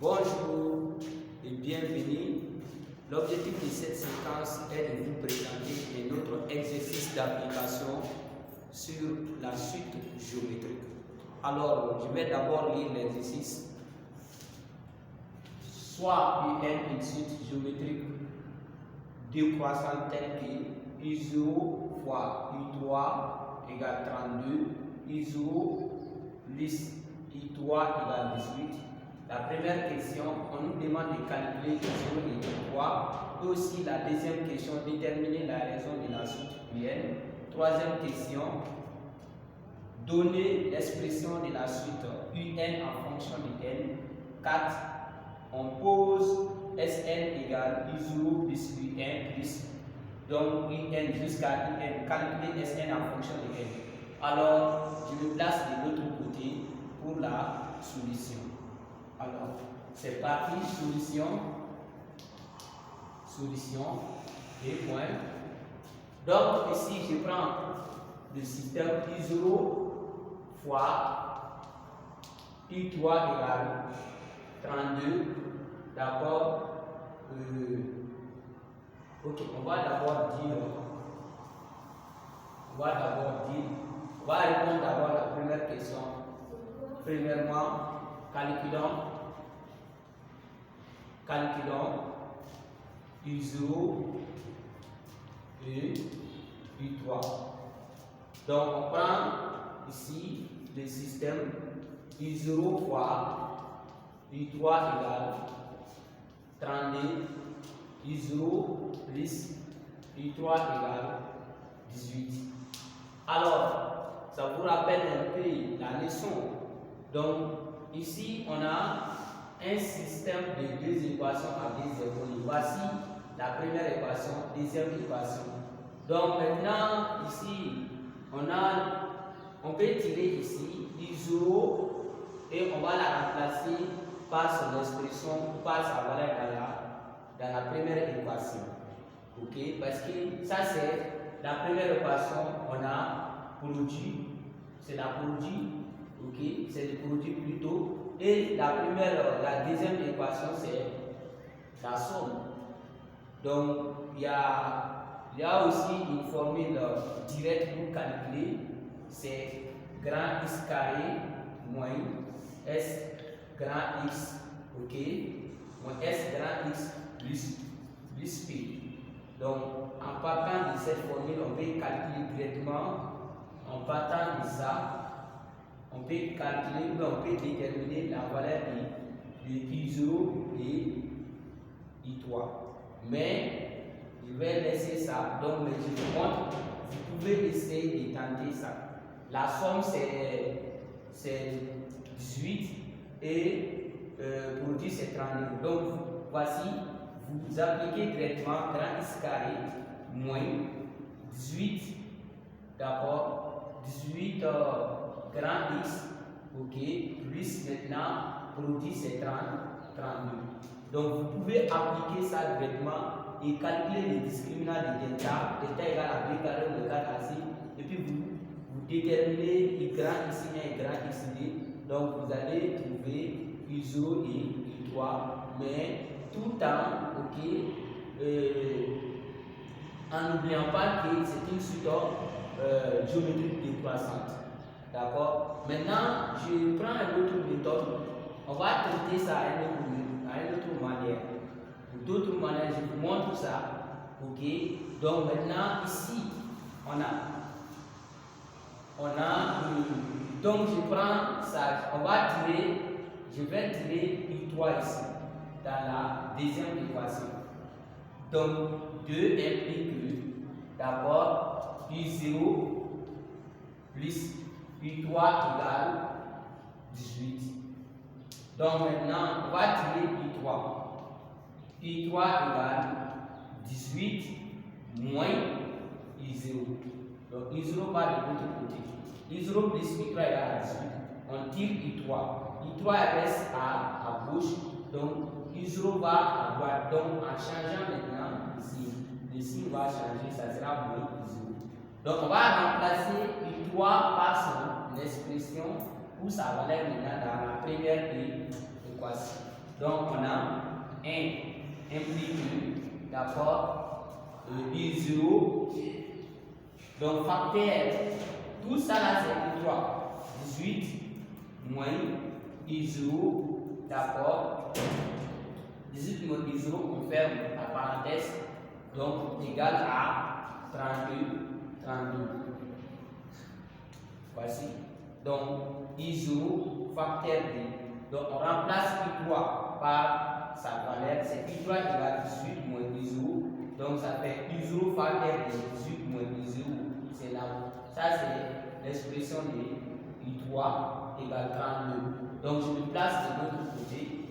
Bonjour et bienvenue. L'objectif de cette séquence est de vous présenter un autre exercice d'application sur la suite géométrique. Alors, je vais d'abord lire l'exercice. Soit UN une suite géométrique décroissante telle que I0 fois I3 égale 32, I0 plus I3 égale 18. La première question, on nous demande de calculer I0 et I3. Et aussi la deuxième question, déterminer la raison de la suite UN. Troisième question, donner l'expression de la suite UN en fonction de N. 4. On pose Sn égale I0 plus Un plus donc Un jusqu'à Un. Calculer Sn en fonction de N. Alors, je me place de l'autre côté pour la solution. Alors, c'est parti, solution, et point. Donc, ici, je prends le système I0 fois I3 égale 32. D'accord? Ok, on va d'abord répondre d'abord à la première question. Premièrement, calculons I0 et I3. Donc, on prend ici le système I0 fois I3 égale 32, I0 plus I3 égale 18. Alors, ça vous rappelle un peu la leçon. Donc, ici, on a un système de deux équations à deux zéros. Voici la première équation, deuxième équation. Donc, maintenant, ici, on peut tirer ici I0 et on va la remplacer par son expression, par sa valeur dans la première équation. Ok? Parce que ça, c'est la première équation, on a produit, c'est la produit, ok? C'est le produit plutôt. Et la deuxième équation, c'est la somme. Donc, il y a aussi une formule directe pour calculer, c'est grand X carré moins S grand X, ok, moins S grand X plus P. Donc, en partant de cette formule, on peut calculer directement, en partant de ça, on peut calculer, on peut déterminer la valeur de I0 et I3. Mais, je vais laisser ça, donc je vous montre, vous pouvez essayer de tenter ça. La somme, c'est 18 et produit, c'est 32. Donc, voici, vous appliquez directement grand X carré moins 18, d'accord, 18 grand X, ok, plus maintenant, produit, c'est 32. Donc, vous pouvez appliquer ça directement et calculer les discriminants de delta, delta égale à b carré ou 4 AC, et puis vous déterminez I grand X1 et grand X2. Donc, vous allez trouver I0 et I3, mais tout en, ok, en n'oubliant pas que c'est une suite géométrique décroissante. D'accord? Maintenant, je prends une autre méthode. On va traiter ça à une autre manière. D'autres manières, je vous montre ça. Ok? Donc maintenant, ici, donc je prends ça, je vais tirer I3 ici, dans la deuxième équation. Donc 2 implique, d'abord, I0 plus I3 égale 18. Donc maintenant, on va tirer I3. I3 égale 18 moins I0. Donc I0 va de l'autre côté. I0 plus I3 égale 18. On tire I3. I3 reste à gauche. Donc I0 va à droite. Donc en changeant maintenant ici, le signe va changer, ça sera moins I0. Donc on va remplacer I3 par son expression pour sa valeur maintenant dans la première équation. Donc on a 1 implique d'abord I0. Donc facteur, tout ça là c'est I3. 18 moins I0 d'abord. 18 moins I0, on ferme la parenthèse. Donc égal à 32. Voici. Donc I0 facteur D. Donc on remplace I3 par sa valeur. C'est I3 égale 18 moins I0. Donc ça fait I0 facteur D. 18 moins I0. C'est là. Ça c'est l'expression de I3 égale 32. Donc je me place de l'autre côté.